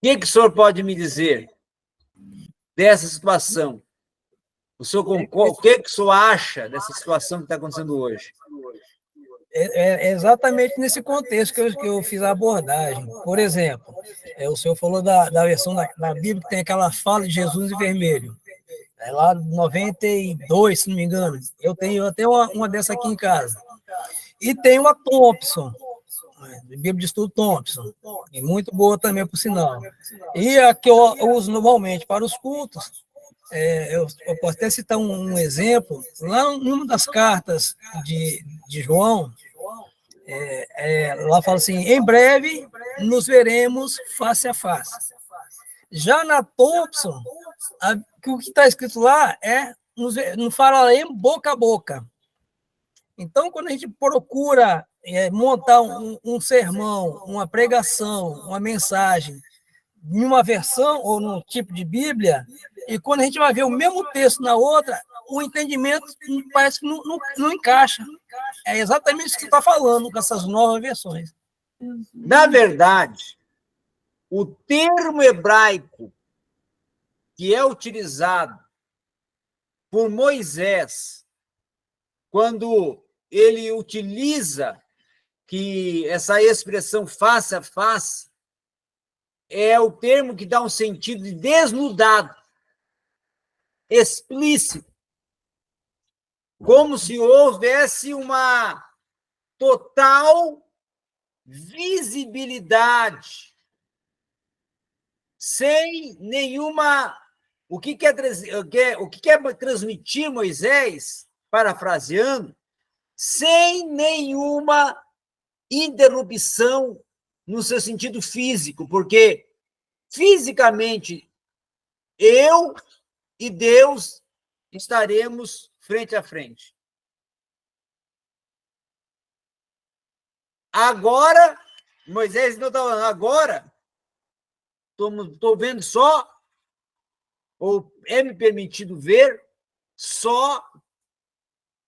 que o senhor pode me dizer dessa situação? O que o senhor acha dessa situação que está acontecendo hoje? É exatamente nesse contexto que eu fiz a abordagem. Por exemplo, o senhor falou da versão da Bíblia que tem aquela fala de Jesus em vermelho. É lá 92, se não me engano. Eu tenho até uma dessa aqui em casa. E tem uma Thompson, Bíblia de Estudo Thompson, e muito boa também, por sinal. E a que eu uso normalmente para os cultos, eu posso até citar um exemplo, lá numa das cartas de João, lá fala assim, em breve nos veremos face a face. Já na Thompson, o que está escrito lá não fala em boca a boca. Então, quando a gente procura montar um sermão, uma pregação, uma mensagem, em uma versão ou num tipo de Bíblia, e quando a gente vai ver o mesmo texto na outra, o entendimento parece que não encaixa. É exatamente isso que está falando com essas novas versões. Na verdade, o termo hebraico que é utilizado por Moisés, quando ele utiliza que essa expressão face a face, é o termo que dá um sentido de desnudado, explícito, como se houvesse uma total visibilidade, sem nenhuma... O que quer transmitir Moisés, parafraseando, sem nenhuma interrupção no seu sentido físico, porque fisicamente eu e Deus estaremos frente a frente. Agora, Moisés não está falando, agora estou vendo só, ou é me permitido ver só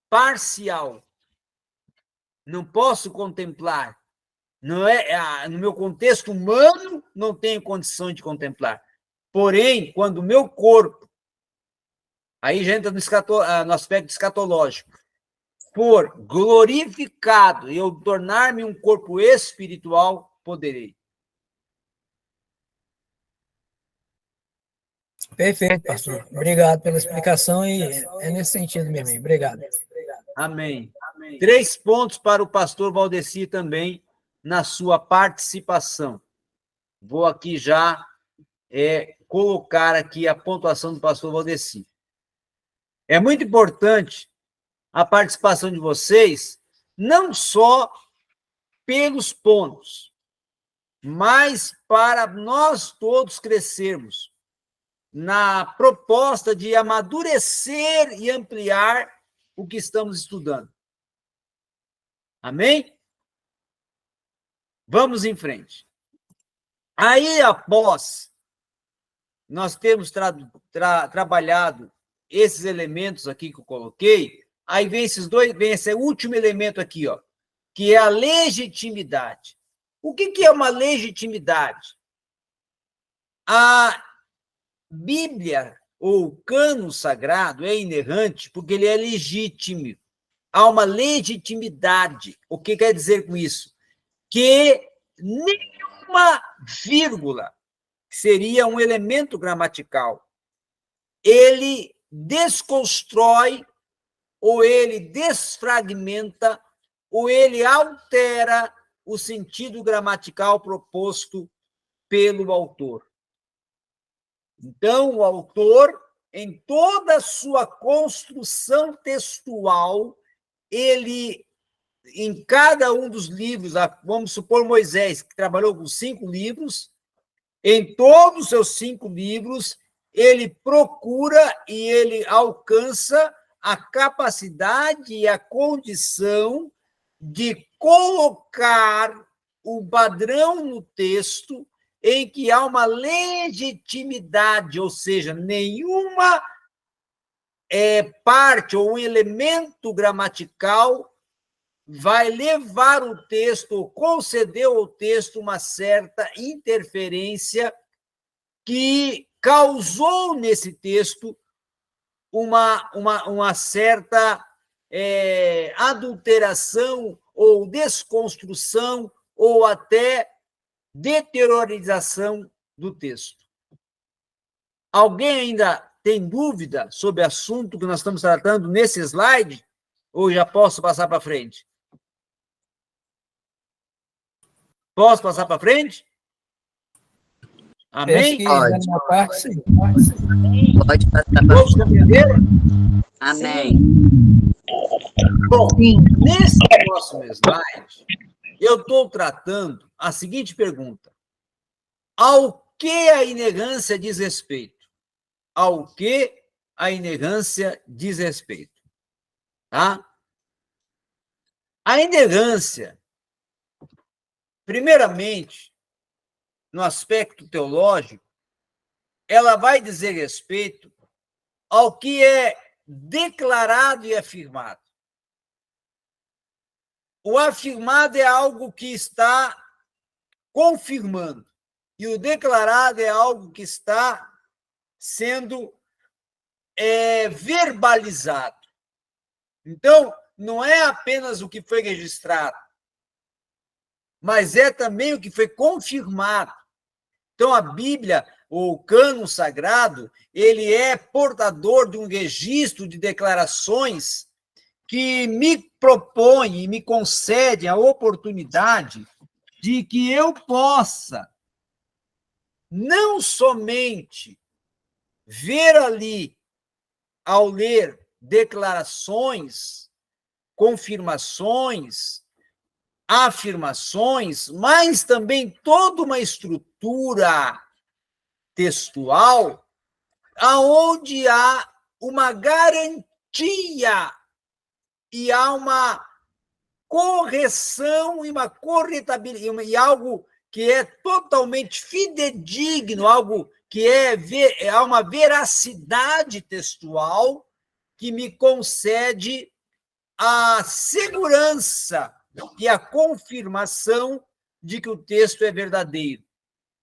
parcial. Não posso contemplar. Não é, no meu contexto humano, não tenho condição de contemplar. Porém, quando o meu corpo, aí já entra no aspecto escatológico, for glorificado e eu tornar-me um corpo espiritual, poderei. Perfeito, pastor. Obrigado pela explicação e é nesse sentido mesmo. Obrigado. Amém. 3 pontos para o pastor Valdeci também na sua participação. Vou aqui já colocar aqui a pontuação do pastor Valdeci. É muito importante a participação de vocês, não só pelos pontos, mas para nós todos crescermos na proposta de amadurecer e ampliar o que estamos estudando. Amém? Vamos em frente. Aí, após nós termos trabalhado esses elementos aqui que eu coloquei, aí vem esse último elemento aqui, ó, que é a legitimidade. O que é uma legitimidade? A Bíblia, ou o cânon sagrado, é inerrante porque ele é legítimo. Há uma legitimidade. O que quer dizer com isso? Que nenhuma vírgula, que seria um elemento gramatical, ele desconstrói, ou ele desfragmenta, ou ele altera o sentido gramatical proposto pelo autor. Então, o autor, em toda a sua construção textual, ele, em cada um dos livros, vamos supor Moisés, que trabalhou com 5 livros, em todos os seus 5 livros, ele procura e ele alcança a capacidade e a condição de colocar o padrão no texto em que há uma legitimidade, ou seja, nenhuma parte ou um elemento gramatical vai levar o texto, ou concedeu ao texto uma certa interferência que causou nesse texto uma certa adulteração ou desconstrução ou até deteriorização do texto. Alguém ainda tem dúvida sobre o assunto que nós estamos tratando nesse slide? Ou já posso passar para frente? Posso passar para frente? Amém? Pode. Na parte, sim. Pode passar. Todos compreenderam? Amém. Bom, nesse próximo slide, eu estou tratando a seguinte pergunta. Ao que a inerrância diz respeito? Ao que a inerrância diz respeito? Tá? A inerrância, primeiramente, no aspecto teológico, ela vai dizer respeito ao que é declarado e afirmado. O afirmado é algo que está confirmando, e o declarado é algo que está sendo verbalizado. Então, não é apenas o que foi registrado, mas é também o que foi confirmado. Então, a Bíblia, o cânon sagrado, ele é portador de um registro de declarações que me propõe e me concede a oportunidade de que eu possa não somente ver ali, ao ler declarações, confirmações, afirmações, mas também toda uma estrutura textual aonde há uma garantia e há uma correção e uma corretabilidade, e algo que é totalmente fidedigno, algo que há uma veracidade textual que me concede a segurança e a confirmação de que o texto é verdadeiro,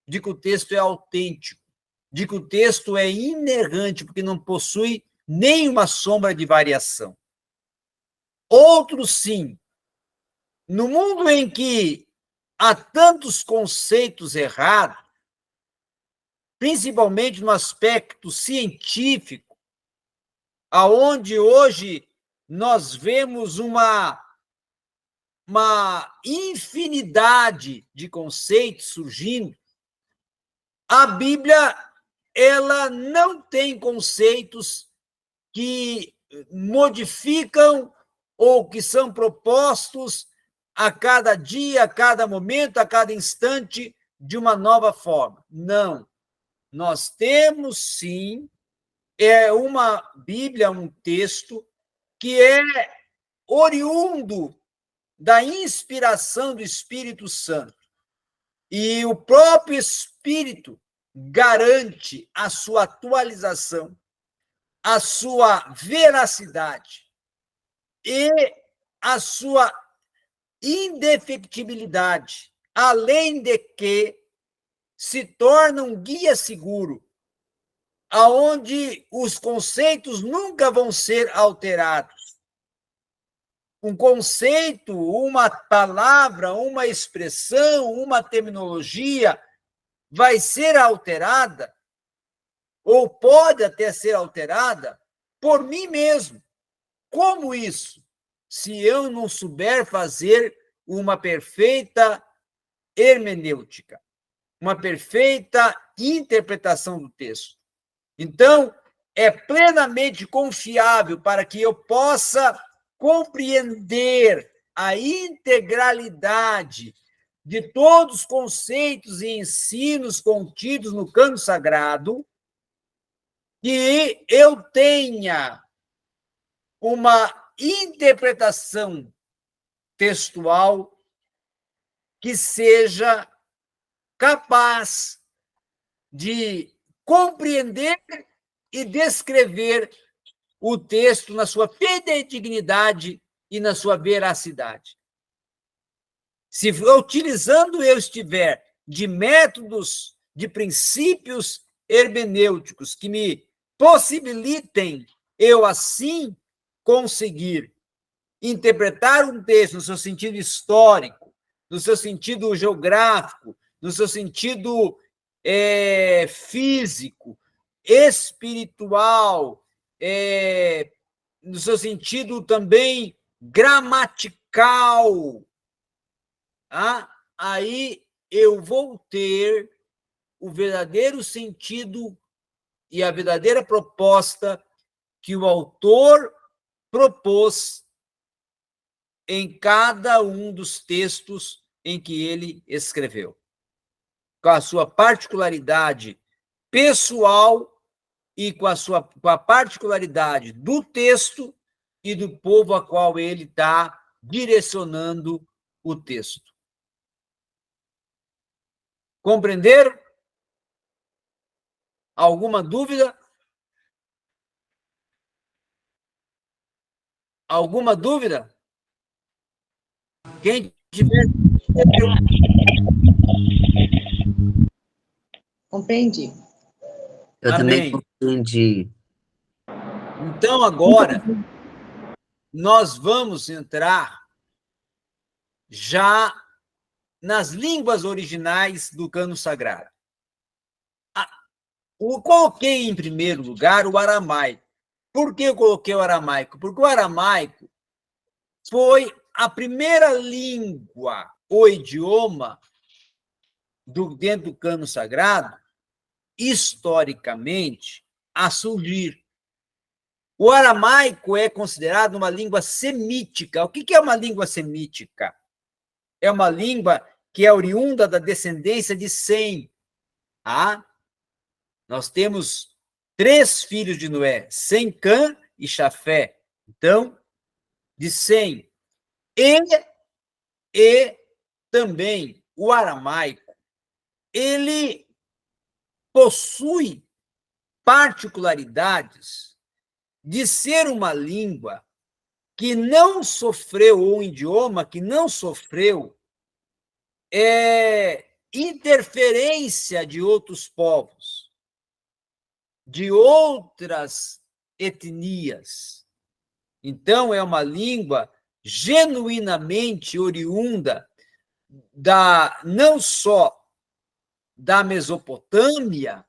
de que o texto é autêntico, de que o texto é inerrante, porque não possui nenhuma sombra de variação. Outro, sim, no mundo em que há tantos conceitos errados, principalmente no aspecto científico, aonde hoje nós vemos uma infinidade de conceitos surgindo, a Bíblia, ela não tem conceitos que modificam ou que são propostos a cada dia, a cada momento, a cada instante, de uma nova forma. Não. Nós temos, sim, uma Bíblia, um texto que é oriundo da inspiração do Espírito Santo. E o próprio Espírito garante a sua atualização, a sua veracidade e a sua indefectibilidade, além de que se torna um guia seguro, aonde os conceitos nunca vão ser alterados. Um conceito, uma palavra, uma expressão, uma terminologia vai ser alterada, ou pode até ser alterada, por mim mesmo. Como isso? Se eu não souber fazer uma perfeita hermenêutica, uma perfeita interpretação do texto. Então, é plenamente confiável para que eu possa compreender a integralidade de todos os conceitos e ensinos contidos no cânon sagrado, que eu tenha uma interpretação textual que seja capaz de compreender e descrever o texto na sua fidedignidade e na sua veracidade. Se utilizando eu estiver de métodos, de princípios hermenêuticos que me possibilitem eu assim conseguir interpretar um texto no seu sentido histórico, no seu sentido geográfico, no seu sentido físico, espiritual, no seu sentido também gramatical, aí eu vou ter o verdadeiro sentido e a verdadeira proposta que o autor propôs em cada um dos textos em que ele escreveu, com a sua particularidade pessoal e com a particularidade do texto e do povo a qual ele está direcionando o texto. Compreenderam? Alguma dúvida? Alguma dúvida? Quem tiver... Compreendi. Eu também compreendi. Então, agora, nós vamos entrar já nas línguas originais do cano sagrado. Eu coloquei em primeiro lugar o aramaico. Por que eu coloquei o aramaico? Porque o aramaico foi a primeira língua, o idioma, dentro do cano sagrado, historicamente, a surgir. O aramaico é considerado uma língua semítica. O que é uma língua semítica? É uma língua que é oriunda da descendência de Sem. Nós temos 3 filhos de Noé, Sem, Cã e Chafé. Então, de Sem. E também o aramaico, ele possui particularidades de ser uma língua que não sofreu, ou um idioma que não sofreu interferência de outros povos, de outras etnias. Então, é uma língua genuinamente oriunda não só da Mesopotâmia,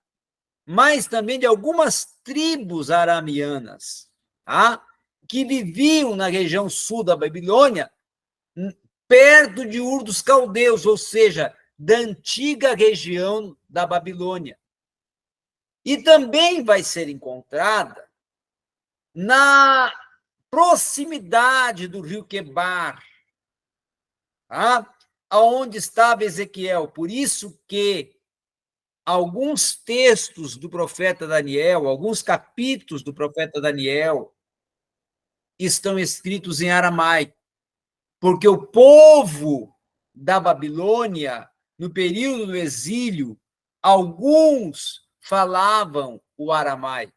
mas também de algumas tribos arameanas, que viviam na região sul da Babilônia, perto de Ur dos Caldeus, ou seja, da antiga região da Babilônia. E também vai ser encontrada na proximidade do rio Quebar, aonde estava Ezequiel. Por isso que alguns textos do profeta Daniel, alguns capítulos do profeta Daniel estão escritos em aramaico, porque o povo da Babilônia, no período do exílio, alguns falavam o aramaico.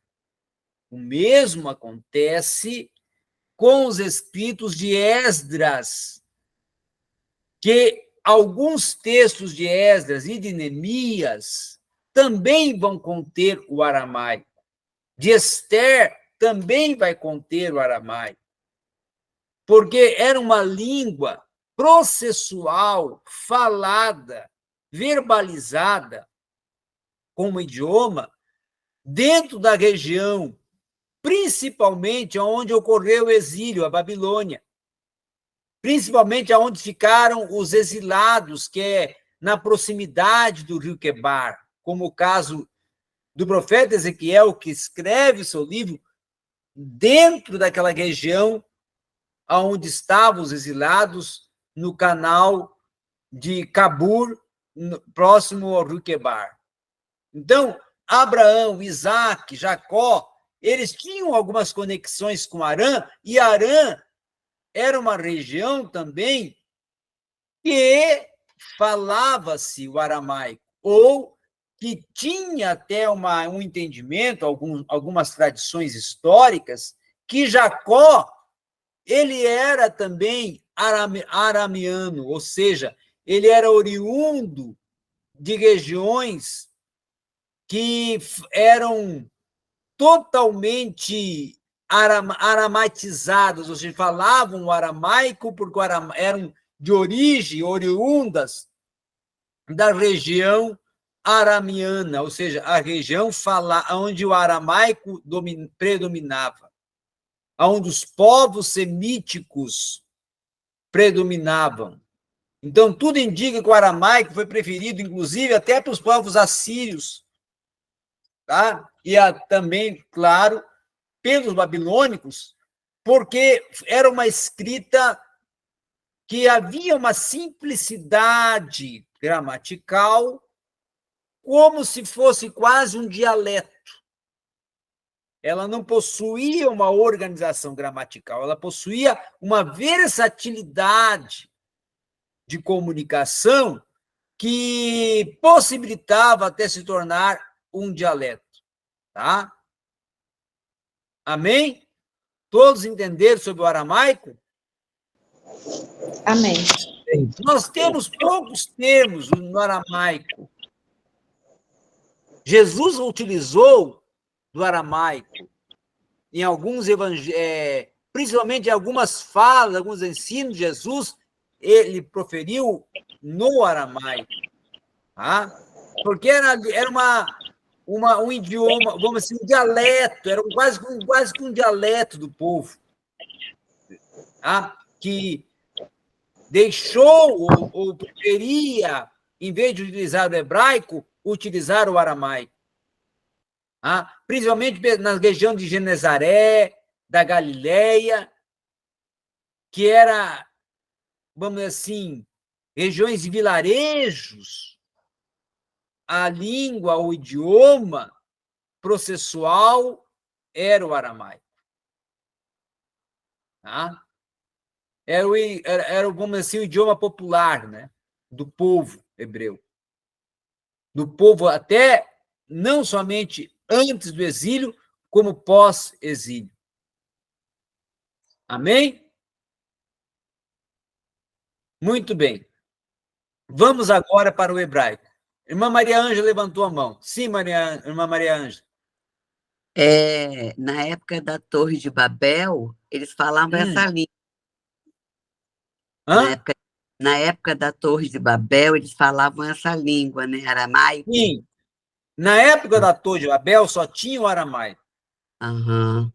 O mesmo acontece com os escritos de Esdras, que alguns textos de Esdras e de Neemias também vão conter o aramaico. De Ester também vai conter o aramaico, porque era uma língua processual, falada, verbalizada, como idioma, dentro da região, principalmente onde ocorreu o exílio, a Babilônia, principalmente onde ficaram os exilados, que é na proximidade do rio Quebar, como o caso do profeta Ezequiel, que escreve o seu livro dentro daquela região onde estavam os exilados, no canal de Cabur, próximo ao rio Quebar. Então, Abraão, Isaac, Jacó, eles tinham algumas conexões com Harã, e Harã era uma região também que falava-se o aramaico, ou que tinha até um entendimento, algumas tradições históricas, que Jacó ele era também arameano, ou seja, ele era oriundo de regiões que eram totalmente aramatizadas, ou seja, falavam o aramaico porque eram de origem oriundas da região arameana, ou seja, a região onde o aramaico predominava, onde os povos semíticos predominavam. Então, tudo indica que o aramaico foi preferido, inclusive, até para os povos assírios, tá? E também, claro, pelos babilônicos, porque era uma escrita que havia uma simplicidade gramatical, como se fosse quase um dialeto. Ela não possuía uma organização gramatical, ela possuía uma versatilidade de comunicação que possibilitava até se tornar um dialeto, tá? Amém? Todos entenderam sobre o aramaico? Amém. Nós temos poucos termos no aramaico. Jesus utilizou do aramaico em alguns evangelhos, principalmente em algumas falas, alguns ensinos de Jesus, ele proferiu no aramaico, tá? Porque era um idioma, vamos dizer, um dialeto, era quase que um dialeto do povo, tá? Que deixou ou preferia, em vez de utilizar o hebraico, utilizar o aramaico. Tá? Principalmente na região de Genezaré, da Galileia, que era, vamos dizer assim, regiões de vilarejos, a língua, o idioma processual era o aramaico. Tá? Era, vamos dizer assim, o idioma popular, né? Do povo hebreu. Do povo até, não somente antes do exílio, como pós-exílio. Amém? Muito bem. Vamos agora para o hebraico. Irmã Maria Ângela levantou a mão. Sim, irmã Maria Ângela. Na época da Torre de Babel, eles falavam essa língua. Na época da Torre de Babel, eles falavam essa língua, né? Aramaico. Sim. Na época da Torre de Babel, só tinha o aramaico. Uhum.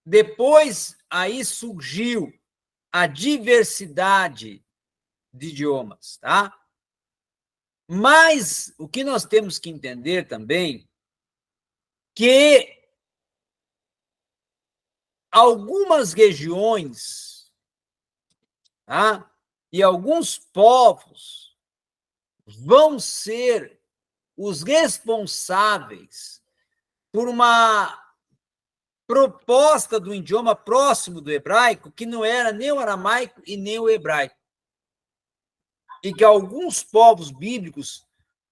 Depois, aí surgiu a diversidade de idiomas, tá? Mas o que nós temos que entender também que algumas regiões, tá? E alguns povos vão ser os responsáveis por uma proposta do idioma próximo do hebraico, que não era nem o aramaico e nem o hebraico. E que alguns povos bíblicos,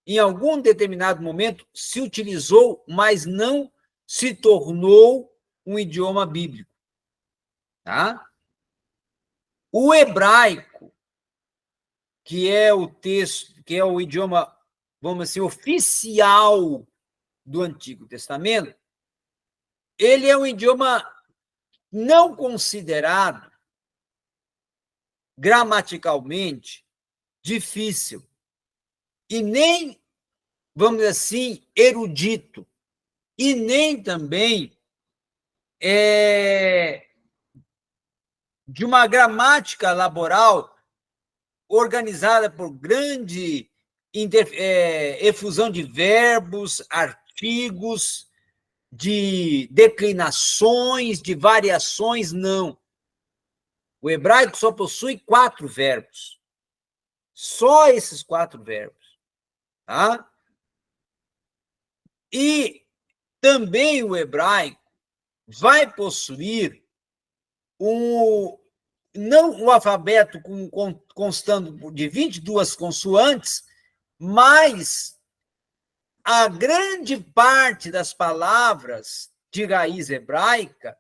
em algum determinado momento, se utilizou, mas não se tornou um idioma bíblico. Tá? O hebraico, que é o texto, que é o idioma, vamos dizer, oficial do Antigo Testamento, ele é um idioma não considerado gramaticalmente difícil e nem, vamos dizer assim, erudito, e nem também de uma gramática laboral organizada por grande efusão de verbos, artigos, de declinações, de variações, não. O hebraico só possui 4 verbos. Só esses 4 verbos. Tá? E também o hebraico vai possuir não o alfabeto constando de 22 consoantes, mas a grande parte das palavras de raiz hebraica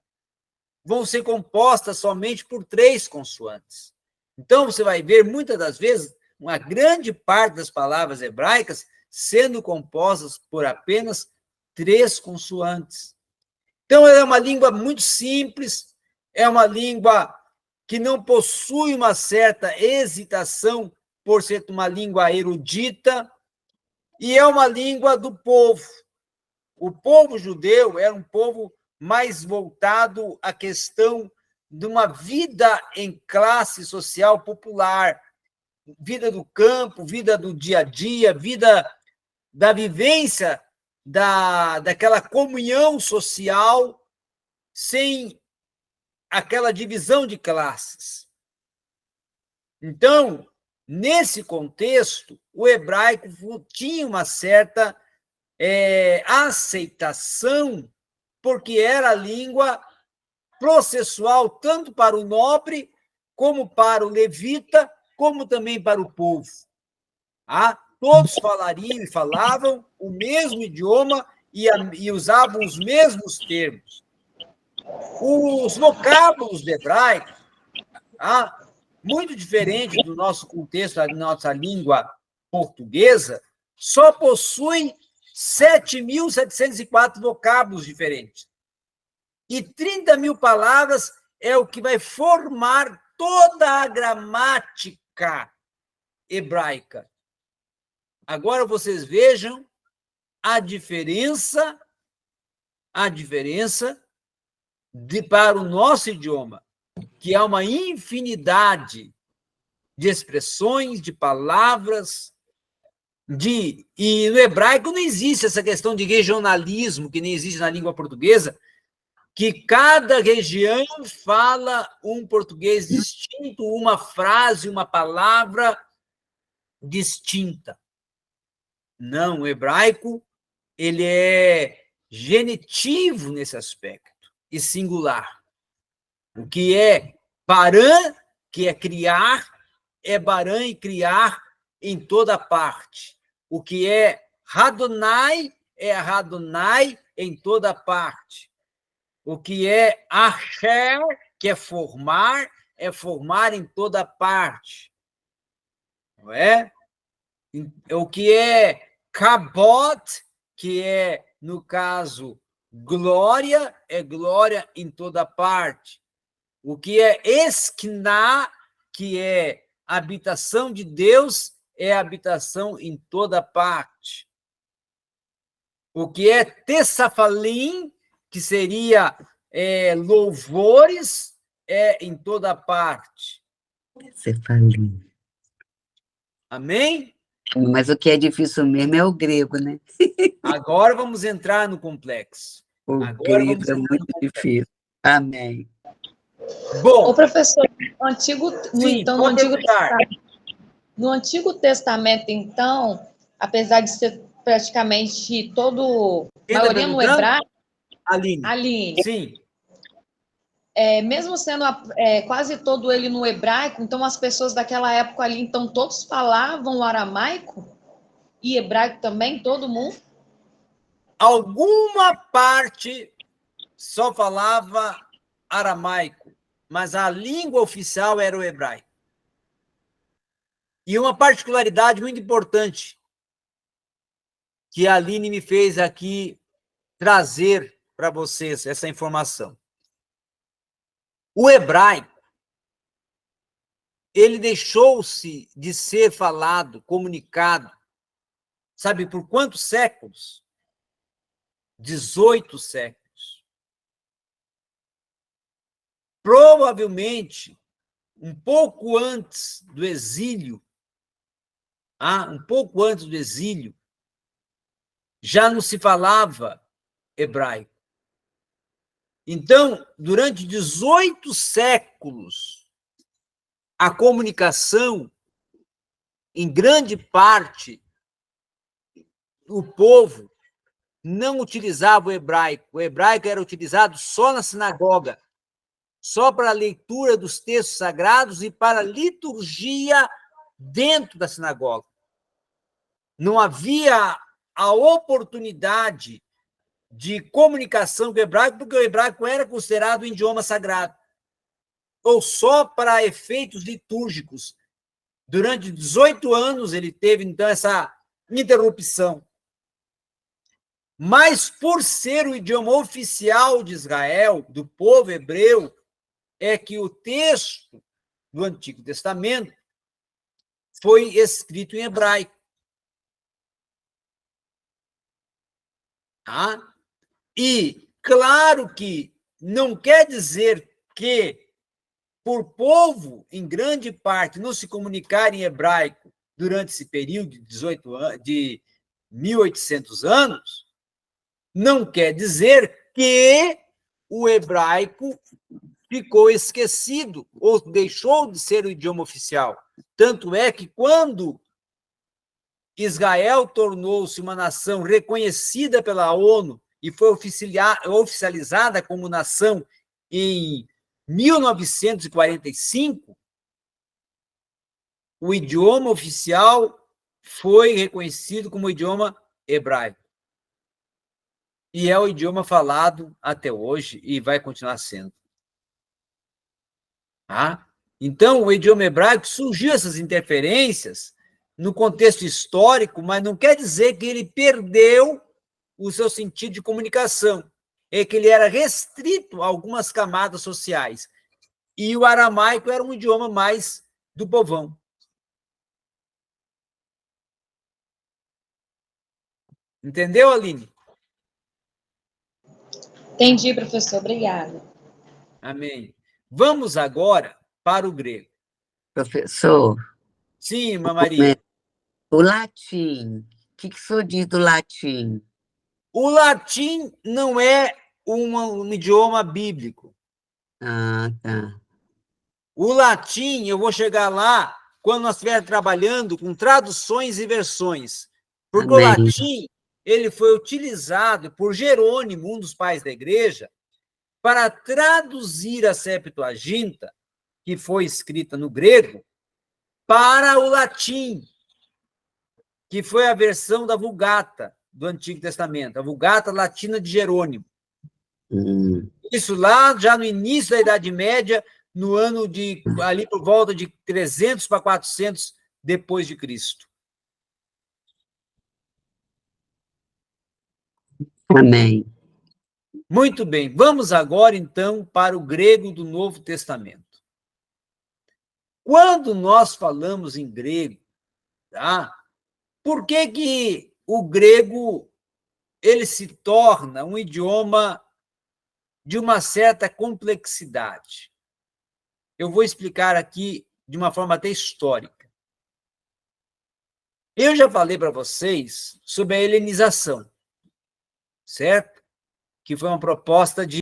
vão ser compostas somente por 3 consoantes. Então, você vai ver, muitas das vezes, uma grande parte das palavras hebraicas sendo compostas por apenas 3 consoantes. Então, ela é uma língua muito simples, é uma língua que não possui uma certa hesitação por ser uma língua erudita, e é uma língua do povo. O povo judeu era um povo mais voltado à questão de uma vida em classe social popular, vida do campo, vida do dia a dia, vida da vivência daquela comunhão social, sem aquela divisão de classes. Então, nesse contexto, o hebraico tinha uma certa aceitação, porque era a língua processual tanto para o nobre, como para o levita, como também para o povo. Todos falariam e falavam o mesmo idioma e usavam os mesmos termos. Os vocábulos do hebraico, muito diferente do nosso contexto, da nossa língua portuguesa, só possuem 7.704 vocábulos diferentes. E 30.000 palavras é o que vai formar toda a gramática hebraica. Agora vocês vejam a diferença para o nosso idioma, que há uma infinidade de expressões, de palavras, e no hebraico não existe essa questão de regionalismo, que nem existe na língua portuguesa, que cada região fala um português distinto, uma frase, uma palavra distinta. Não, o hebraico ele é genitivo nesse aspecto, e singular. O que é parã, que é criar, é barã e criar em toda parte. O que é Radonai é Radonai em toda parte. O que é Asher, que é formar em toda parte. Não é? O que é Kabot, que é, no caso, glória, é glória em toda parte. O que é Esquiná, que é habitação de Deus, é habitação em toda parte. O que é Tessafalim, que seria louvores, é em toda parte. Tessafalim. Amém? Mas o que é difícil mesmo é o grego, né? Agora vamos entrar no complexo. Grego é muito difícil. Amém. Bom, ô professor, no Antigo Testamento, então, apesar de ser praticamente maioria no hebraico, Aline. Sim. Mesmo sendo quase todo ele no hebraico, então as pessoas daquela época ali, então todos falavam o aramaico e hebraico também, todo mundo? Alguma parte só falava aramaico, mas a língua oficial era o hebraico. E uma particularidade muito importante que a Aline me fez aqui trazer para vocês essa informação. O hebraico, ele deixou-se de ser falado, comunicado, sabe por quantos séculos? 18 séculos. Provavelmente, um pouco antes do exílio, já não se falava hebraico. Então, durante 18 séculos, a comunicação, em grande parte, o povo não utilizava o hebraico. O hebraico era utilizado só na sinagoga, só para a leitura dos textos sagrados e para a liturgia dentro da sinagoga. Não havia a oportunidade de comunicação com o hebraico, porque o hebraico era considerado um idioma sagrado, ou só para efeitos litúrgicos. Durante 18 anos ele teve, então, essa interrupção. Mas, por ser o idioma oficial de Israel, do povo hebreu, é que o texto do Antigo Testamento foi escrito em hebraico. Tá? E, claro que não quer dizer que, por povo, em grande parte, não se comunicar em hebraico durante esse período de 1800 anos, não quer dizer que o hebraico ficou esquecido ou deixou de ser o idioma oficial. Tanto é que, quando Israel tornou-se uma nação reconhecida pela ONU e foi oficializada como nação em 1945, o idioma oficial foi reconhecido como idioma hebraico. E é o idioma falado até hoje e vai continuar sendo. Tá? Então, o idioma hebraico surgiu essas interferências no contexto histórico, mas não quer dizer que ele perdeu o seu sentido de comunicação. É que ele era restrito a algumas camadas sociais. E o aramaico era um idioma mais do povão. Entendeu, Aline? Entendi, professor. Obrigada. Amém. Vamos agora para o grego. Professor, Sim, irmã Maria. o latim, o que o senhor diz do latim? O latim não é um idioma bíblico. Ah, tá. O latim, eu vou chegar lá quando nós estivermos trabalhando com traduções e versões. Porque Amém. o latim, ele foi utilizado por Jerônimo, um dos pais da igreja, para traduzir a Septuaginta, que foi escrita no grego, para o latim, que foi a versão da Vulgata do Antigo Testamento, a Vulgata Latina de Jerônimo. Isso lá já no início da Idade Média, no ano de, ali por volta de 300 para 400 depois de Cristo. Amém. Muito bem, vamos agora, então, para o grego do Novo Testamento. Quando nós falamos em grego, tá? Por que o grego ele se torna um idioma de uma certa complexidade? Eu vou explicar aqui de uma forma até histórica. Eu já falei para vocês sobre a helenização, certo? Que foi uma proposta de